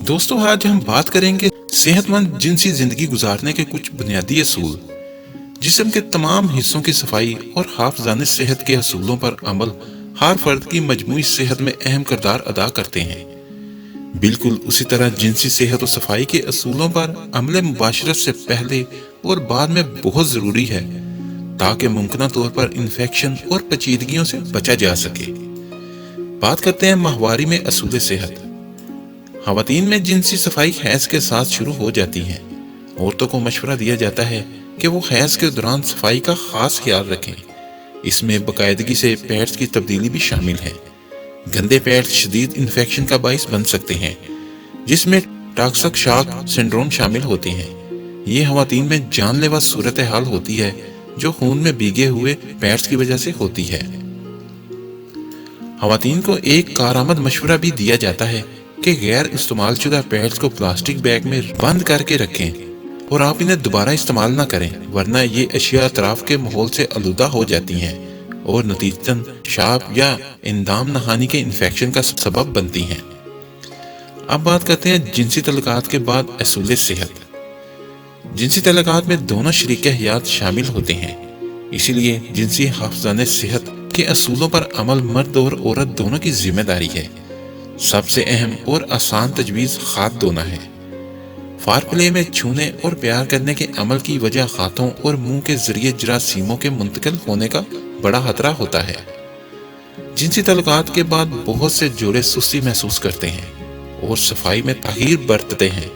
दोस्तों, आज हम बात करेंगे सेहतमंद जिनसी जिंदगी गुजारने के कुछ बुनियादी असूल। जिस्म के तमाम हिस्सों की सफाई और हाफिजाने सेहत के असूलों पर अमल हर फर्द की मजमूई सेहत में अहम किरदार अदा करते हैं। बिल्कुल उसी तरह जिनसी सेहत और सफाई के असूलों पर अमल मुबाशरत से पहले और बाद में बहुत ज़रूरी है, ताकि मुमकिन तौर पर इन्फेक्शन और पेचीदगियों से बचा जा सके। बात करते हैं माहवारी में असूल सेहत। ख़वातीन में जिनसी सफाई हैज़ के साथ शुरू हो जाती है। औरतों को मशवरा दिया जाता है कि वो हैज़ के दौरान सफाई का खास ख्याल रखें। इसमें बाकायदगी से पैड्स की तब्दीली भी शामिल है। गंदे पैड्स शदीद इन्फेक्शन का बाइस बन सकते हैं, जिसमें टॉक्सिक शॉक सिंड्रोम शामिल होते हैं। ये ख़वातीन में जानलेवा सूरत हाल होती है जो खून में भीगे हुए पैड्स की वजह से होती है। ख़वातीन को एक कारआमद मशवरा भी दिया जाता है कि गैर इस्तेमाल शुदा पैड्स को प्लास्टिक बैग में बंद करके रखें और आप इन्हें दोबारा इस्तेमाल ना करें, वरना ये अशिया अतराफ के माहौल से आलूदा हो जाती हैं और नतीजतन पेशाब या इंदाम नहानी के इन्फेक्शन का सबब बनती हैं। अब बात करते हैं जिनसी तल्लुकात के बाद असूल सेहत। जिनसी तल्लुकात में दोनों शरीक हयात शामिल होते हैं, इसीलिए जिनसी हाफिजाने सेहत के असूलों पर अमल मर्द और औरत दोनों की जिम्मेदारी है। सबसे अहम और आसान तजवीज़ हाथ धोना है। फारप्ले में छूने और प्यार करने के अमल की वजह हाथों और मुंह के जरिए जरासीमों के मुंतकिल होने का बड़ा खतरा होता है। जिनसी तल्लुकात के बाद बहुत से जोड़े सुस्ती महसूस करते हैं और सफाई में ताहीर बरतते हैं।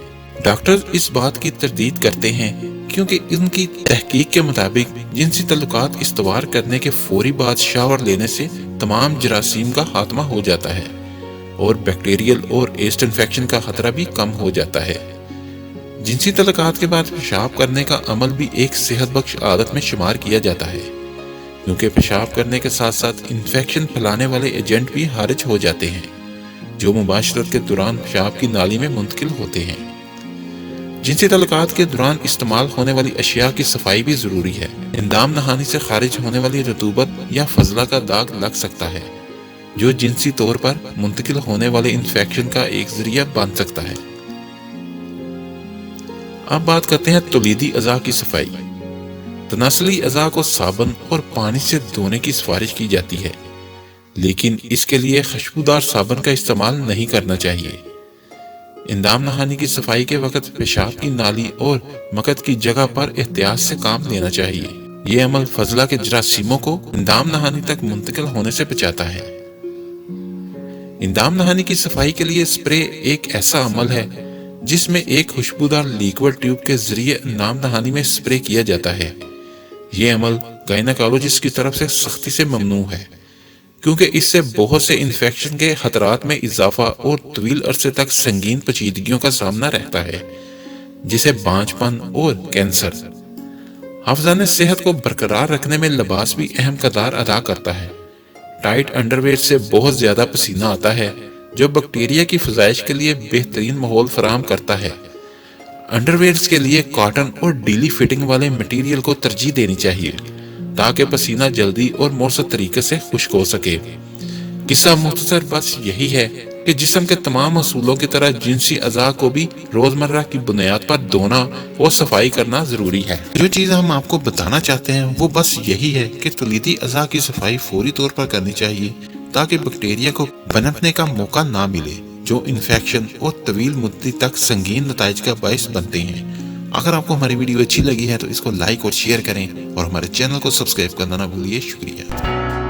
डॉक्टर इस बात की तरदीद करते हैं क्योंकि इनकी तहकीक के मुताबिक जिनसी तल्लुकात इस्तवार करने के फौरी बाद शावर लेने से तमाम जरासीम का खात्मा हो जाता है और बैक्टीरियल और एस्ट इन्फेक्शन का खतरा भी कम हो जाता है। जिनसी तल्लुकात के बाद पेशाब करने का अमल भी एक सेहत बख्श आदत में शुमार किया जाता है, क्योंकि पेशाब करने के साथ साथ इन्फेक्शन फैलाने वाले एजेंट भी खारिज हो जाते हैं जो मुबाशरत के दौरान पेशाब की नाली में मुंतकिल होते हैं। जिनसी तल्लुकात के दौरान इस्तेमाल होने वाली अशिया की सफाई भी जरूरी है। इंदाम नहानी से खारिज होने वाली रतूबत या फजला का दाग लग सकता है, जो जिनसी तौर पर मुंतकिल होने वाले इन्फेक्शन का एक जरिया बन सकता है। अब बात करते हैं तौलीदी अज़ा की सफाई। तनासली अज़ा को साबुन और पानी से धोने की सिफारिश की जाती है, लेकिन इसके लिए खुशबूदार साबुन का इस्तेमाल नहीं करना चाहिए। इंदाम नहानी की सफाई के वक्त पेशाब की नाली और मकत की जगह पर एहतियात से काम लेना चाहिए। यह अमल फजला के जरासीमों को इंदाम नहानी तक मुंतकिल होने से बचाता है। इंदाम नहानी की सफाई के लिए स्प्रे एक ऐसा अमल है जिसमें एक खुशबूदार लिक्विड ट्यूब के जरिए इंदाम नहानी में स्प्रे किया जाता है। यह अमल गायनेकोलॉजिस्ट की तरफ से सख्ती से ममनू है, क्योंकि इससे बहुत से इन्फेक्शन के खतरात में इजाफा और तवील अरसे तक संगीन पेचीदगियों का सामना रहता है, जिसे बांझपन और कैंसर। हाफिजाने सेहत को बरकरार रखने में लिबास भी अहम किरदार अदा करता है। टाइट अंडरवेयर से बहुत ज्यादा पसीना आता है, जो बैक्टीरिया की फजाइश के लिए बेहतरीन माहौल फराहम करता है। अंडरवेयर्स के लिए कॉटन और ढीली फिटिंग वाले मटेरियल को तरजीह देनी चाहिए, ताकि पसीना जल्दी और मौसर तरीके से खुश्क हो सके। किस्सा मुख्तसर बस यही है कि जिस्म के तमाम असूलों की तरह जिनसी अज़ा को भी रोजमर्रा की बुनियाद पर धोना और सफाई करना जरूरी है। जो चीज़ हम आपको बताना चाहते हैं वो बस यही है कि तौलीदी अज़ा की सफाई फौरी तौर पर करनी चाहिए, ताकि बैक्टीरिया को पनपने का मौका ना मिले, जो इन्फेक्शन और तवील मुद्दत तक संगीन नताइज का बाइस बनते हैं। अगर आपको हमारी वीडियो अच्छी लगी है तो इसको लाइक और शेयर करें और हमारे चैनल को सब्सक्राइब करना ना भूलिए। शुक्रिया।